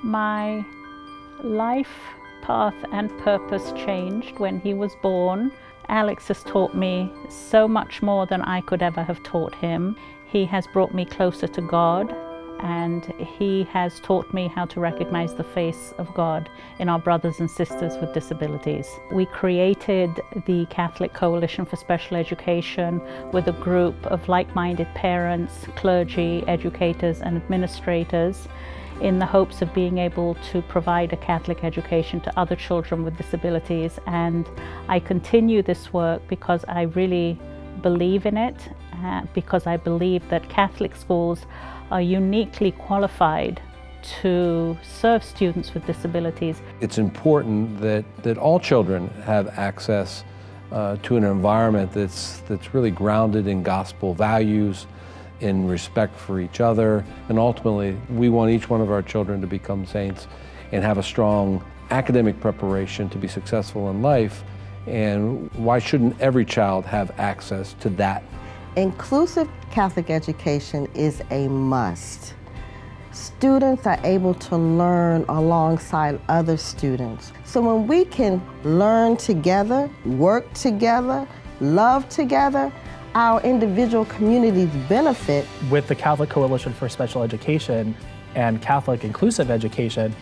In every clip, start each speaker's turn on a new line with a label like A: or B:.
A: My life path and purpose changed when he was born. Alex has taught me so much more than I could ever have taught him. He has brought me closer to God, and he has taught me how to recognize the face of God in our brothers and sisters with disabilities. We created the Catholic Coalition for Special Education with a group of like-minded parents, clergy, educators, and administrators in the hopes of being able to provide a Catholic education to other children with disabilities. And I continue this work because I really believe in it, because I believe that Catholic schools are uniquely qualified to serve students with disabilities.
B: It's important that all children have access to an environment that's really grounded in gospel values, in respect for each other, and ultimately we want each one of our children to become saints and have a strong academic preparation to be successful in life. And why shouldn't every child have access to that?
C: Inclusive Catholic education is a must. Students are able to learn alongside other students. So when we can learn together, work together, love together, our individual communities benefit.
D: With the Catholic Coalition for Special Education and Catholic Inclusive Education,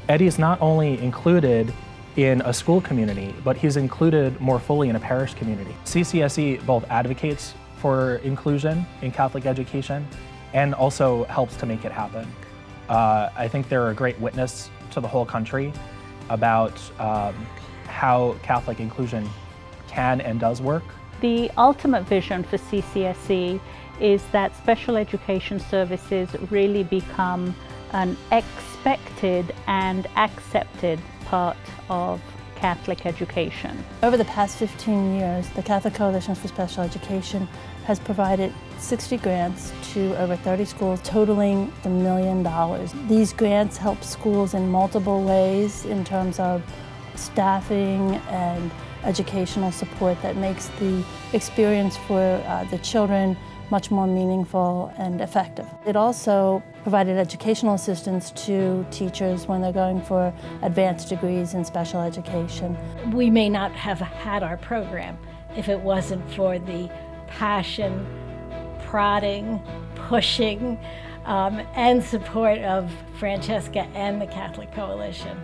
D: Eddie is not only included in a school community, but he's included more fully in a parish community. CCSE both advocates for inclusion in Catholic education and also helps to make it happen. I think they're a great witness to the whole country about how Catholic inclusion can and does work.
A: The ultimate vision for CCSE is that special education services really become an expected and accepted part of Catholic education.
E: Over the past 15 years, the Catholic Coalition for Special Education has provided 60 grants to over 30 schools, totaling $1 million. These grants help schools in multiple ways in terms of staffing and educational support that makes the experience for the children much more meaningful and effective. It also provided educational assistance to teachers when they're going for advanced degrees in special education.
F: We may not have had our program if it wasn't for the passion, prodding, pushing, and support of Francesca and the Catholic Coalition.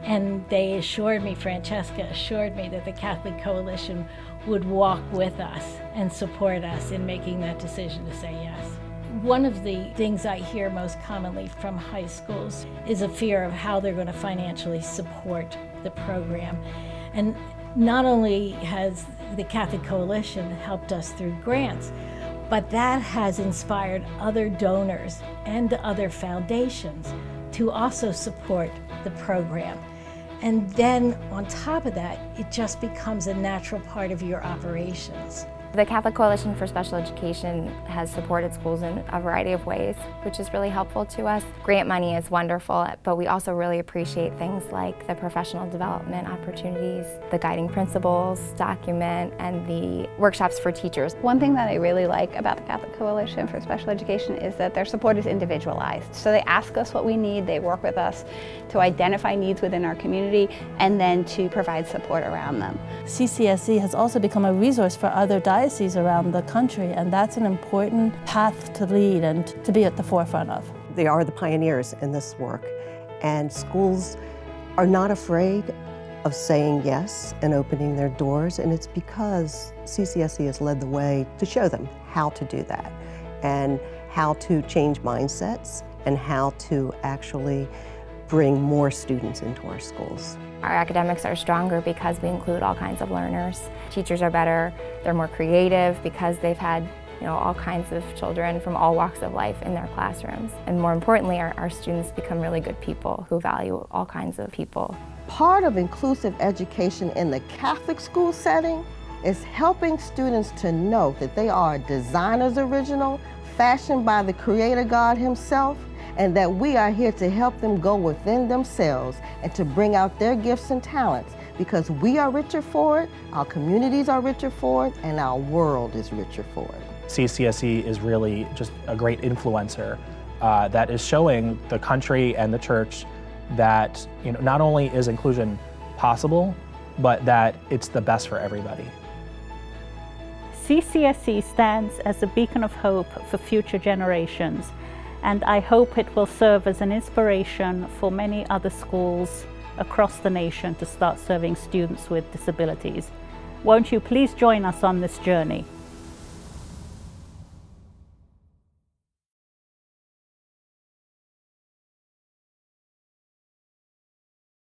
F: And they assured me, Francesca assured me, that the Catholic Coalition would walk with us and support us in making that decision to say yes. One of the things I hear most commonly from high schools is a fear of how they're going to financially support the program. And not only has the Catholic Coalition helped us through grants, but that has inspired other donors and other foundations to also support the program. And then on top of that, it just becomes a natural part of your operations.
G: The Catholic Coalition for Special Education has supported schools in a variety of ways, which is really helpful to us. Grant money is wonderful, but we also really appreciate things like the professional development opportunities, the guiding principles document, and the workshops for teachers.
H: One thing that I really like about the Catholic Coalition for Special Education is that their support is individualized. So they ask us what we need, they work with us to identify needs within our community, and then to provide support around them.
E: CCSE has also become a resource for other dioceses around the country, and that's an important path to lead and to be at the forefront of.
I: They are the pioneers in this work, and schools are not afraid of saying yes and opening their doors, and it's because CCSE has led the way to show them how to do that and how to change mindsets and how to actually bring more students into our schools.
G: Our academics are stronger because we include all kinds of learners. Teachers are better, they're more creative because they've had all kinds of children from all walks of life in their classrooms. And more importantly, our students become really good people who value all kinds of people.
C: Part of inclusive education in the Catholic school setting is helping students to know that they are a designer's original, fashioned by the Creator God Himself, and that we are here to help them go within themselves and to bring out their gifts and talents, because we are richer for it, our communities are richer for it, and our world is richer for it.
D: CCSE is really just a great influencer that is showing the country and the church that not only is inclusion possible, but that it's the best for everybody.
A: CCSE stands as a beacon of hope for future generations, and I hope it will serve as an inspiration for many other schools across the nation to start serving students with disabilities. Won't you please join us on this journey?